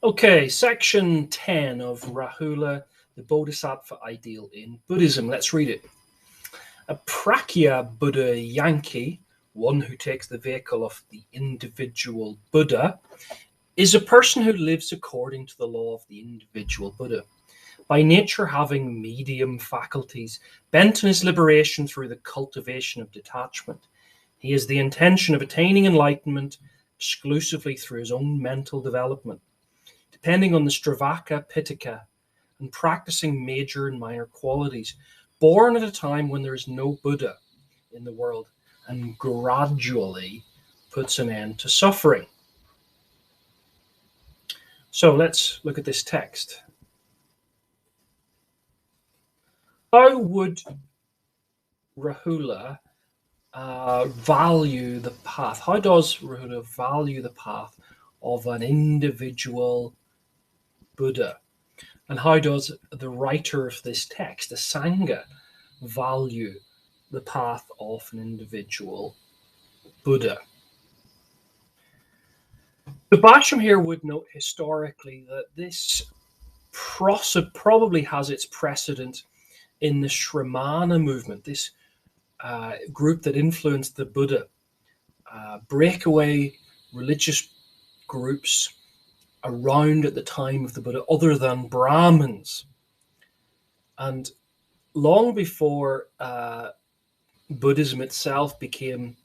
Okay, section 10 of Rahula, the Bodhisattva ideal in Buddhism. Let's read it. A Prakya Buddha Yankee, one who takes the vehicle of the individual Buddha, is a person who lives according to the law of the individual Buddha, by nature having medium faculties, bent on his liberation through the cultivation of detachment. He has the intention of attaining enlightenment exclusively through his own mental development, depending on the Stravaka Pitaka, and practicing major and minor qualities, born at a time when there is no Buddha in the world, and gradually puts an end to suffering. So let's look at this text. How would Rahula value the path? How does Rahula value the path of an individual Buddha? And how does the writer of this text, the Sangha, value the path of an individual Buddha? The Basham here would note historically that this probably has its precedent in the Shramana movement, this group that influenced the Buddha, breakaway religious groups around at the time of the Buddha, other than Brahmins. And long before Buddhism itself became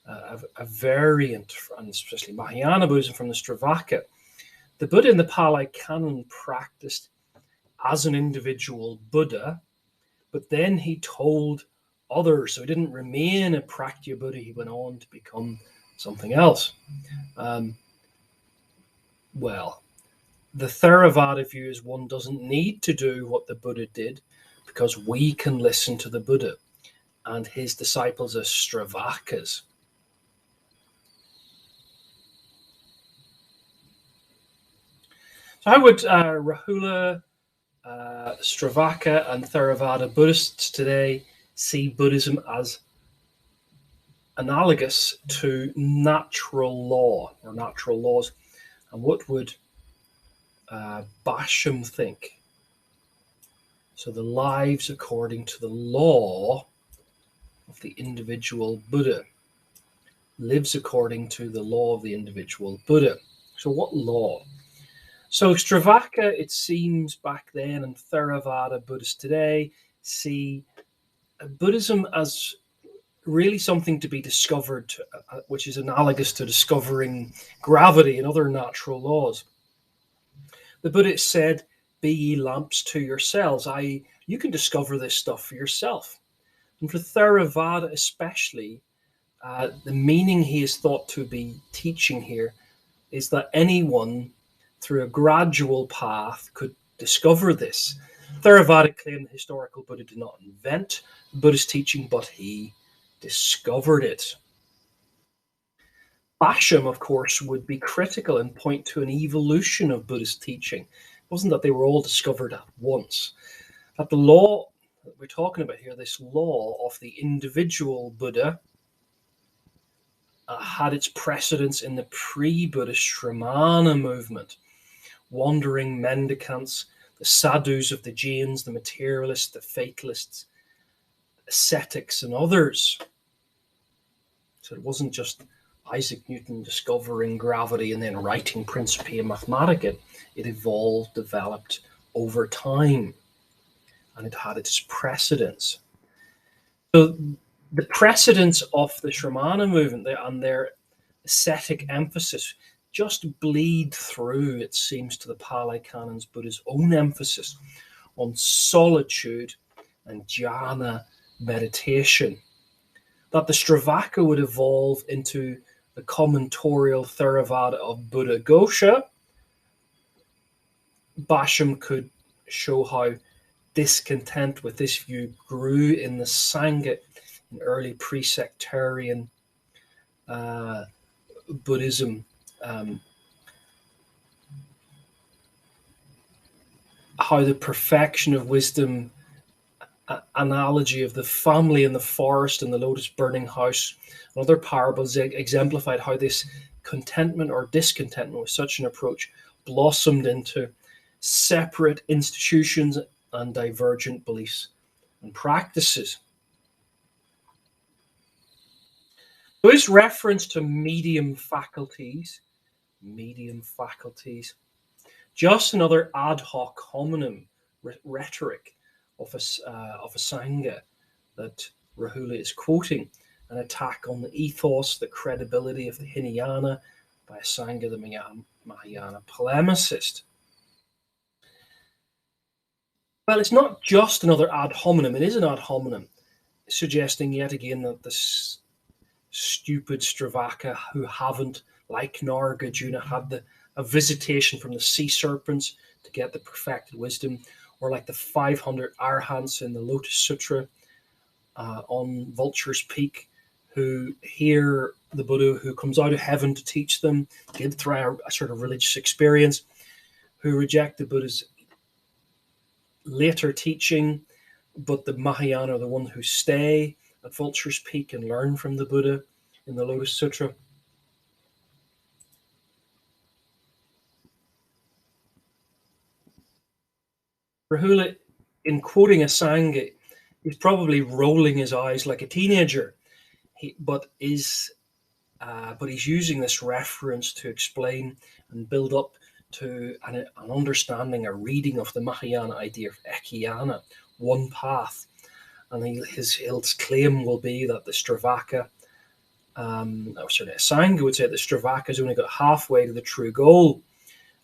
a variant, and especially Mahayana Buddhism from the Stravaka, the Buddha in the Pali Canon practiced as an individual Buddha, but then he told others, so he didn't remain a Prakya Buddha, he went on to become something else. Well, the Theravada view is one doesn't need to do what the Buddha did, because we can listen to the Buddha and his disciples as Stravakas. So how would Rahula, Stravaka, and Theravada Buddhists today see Buddhism as analogous to natural law or natural laws? And what would Basham think? So the lives according to the law of the individual Buddha, lives according to the law of the individual Buddha. So what law? So Stravaka, it seems back then, and Theravada Buddhists today see Buddhism as really something to be discovered, which is analogous to discovering gravity and other natural laws. The Buddha said, "Be ye lamps to yourselves," i.e., you can discover this stuff for yourself. And for Theravada especially, the meaning he is thought to be teaching here is that anyone, through a gradual path, could discover this. Theravada claimed the historical Buddha did not invent Buddhist teaching, but he discovered it. Basham, of course, would be critical and point to an evolution of Buddhist teaching. It wasn't that they were all discovered at once. That the law that we're talking about here, this law of the individual Buddha, had its precedence in the pre-Buddhist Shramana movement. Wandering mendicants, the sadhus of the Jains, the materialists, the fatalists, ascetics, and others. So it wasn't just Isaac Newton discovering gravity and then writing Principia Mathematica. It evolved, developed over time, and it had its precedence. So the precedence of the Shramana movement and their ascetic emphasis just bleed through, it seems, to the Pali Canon's Buddha's own emphasis on solitude and jhana meditation. That the Stravaka would evolve into the commentorial Theravada of Buddha Ghosha. Basham could show how discontent with this view grew in the Sangha in early pre-sectarian Buddhism. How the perfection of wisdom analogy of the family in the forest and the lotus burning house and other parables exemplified how this contentment or discontentment with such an approach blossomed into separate institutions and divergent beliefs and practices. So his reference to medium faculties, just another ad hoc homonym rhetoric of a Sangha that Rahula is quoting, an attack on the ethos, the credibility of the Hinayana by a Sangha, the Mahayana polemicist. Well, it's not just another ad hominem, it is an ad hominem, suggesting yet again that this stupid Stravaka who haven't, like Nargajuna, had a visitation from the sea serpents to get the perfected wisdom, or like the 500 arhants in the Lotus Sutra on Vulture's Peak, who hear the Buddha who comes out of heaven to teach them, give through a sort of religious experience, who reject the Buddha's later teaching, but the Mahayana are the ones who stay at Vulture's Peak and learn from the Buddha in the Lotus Sutra. Rahula, in quoting a Sangha, is probably rolling his eyes like a teenager, but he's using this reference to explain and build up to an understanding, a reading of the Mahayana idea of Ekhyana, one path. And his claim will be that the Stravaka, Sangha would say that Stravaka's only got halfway to the true goal,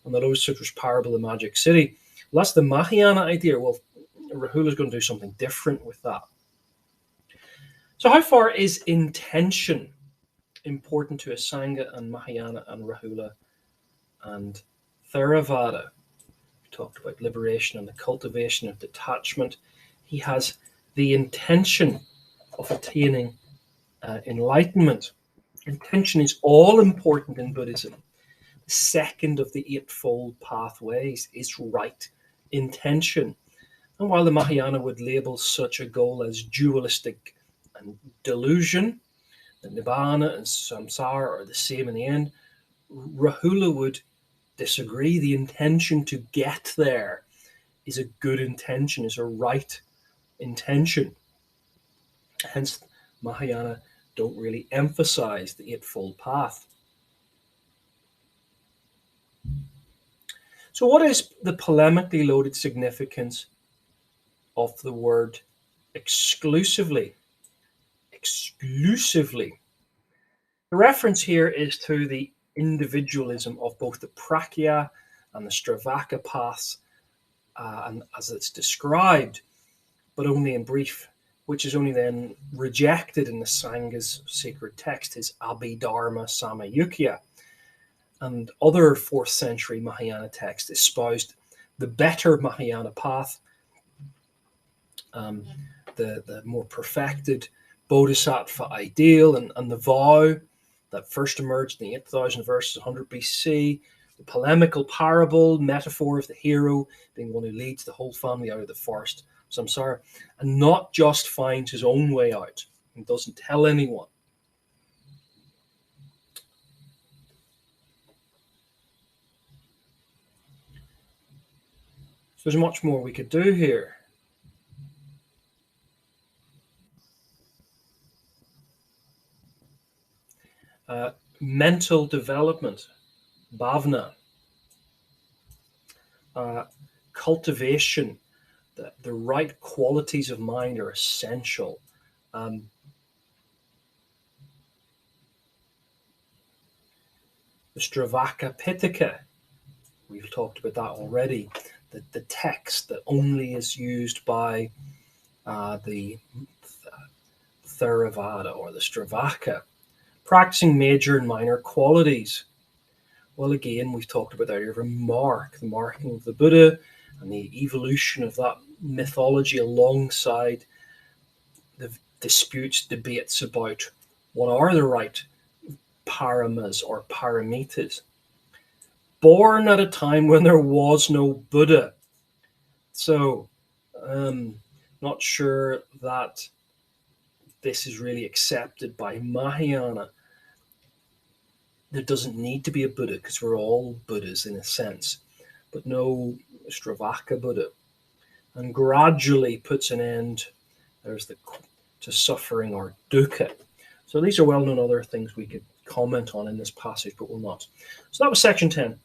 and the Lotus Sutra's parable of the magic city. Well, that's the Mahayana idea. Well, Rahula's going to do something different with that. So how far is intention important to a Sangha and Mahayana and Rahula and Theravada? We talked about liberation and the cultivation of detachment. He has the intention of attaining enlightenment. Intention is all important in Buddhism. The second of the eightfold pathways is right intention. And while the Mahayana would label such a goal as dualistic and delusion, that Nibbana and Samsara are the same in the end, Rahula would disagree. The intention to get there is a good intention, is a right intention. Hence, Mahayana don't really emphasize the Eightfold Path. So what is the polemically loaded significance of the word exclusively? Exclusively. The reference here is to the individualism of both the Prakya and the Stravaka paths, and as it's described, but only in brief, which is only then rejected in the Sangha's sacred text, his Abhidharma Samayukya. And other 4th century Mahayana texts espoused the better Mahayana path, the more perfected Bodhisattva ideal, and the vow that first emerged in the 8,000 verses, 100 BC, the polemical parable, metaphor of the hero being one who leads the whole family out of the forest, samsara, and not just finds his own way out and doesn't tell anyone. So there's much more we could do here. Mental development, bhavna, cultivation, the right qualities of mind are essential. The Stravaka Pitaka, we've talked about that already. The text that only is used by the Theravada or the Stravaka. Practicing major and minor qualities. Well, again, we've talked about that the marking of the Buddha and the evolution of that mythology alongside the disputes, debates about what are the right paramas or paramitas. Born at a time when there was no Buddha. So, not sure that this is really accepted by Mahayana. there doesn't need to be a Buddha because we're all Buddhas in a sense, but no Stravaka Buddha. And gradually puts an end, to suffering or dukkha. So these are well-known other things we could comment on in this passage, but will not. So that was section 10.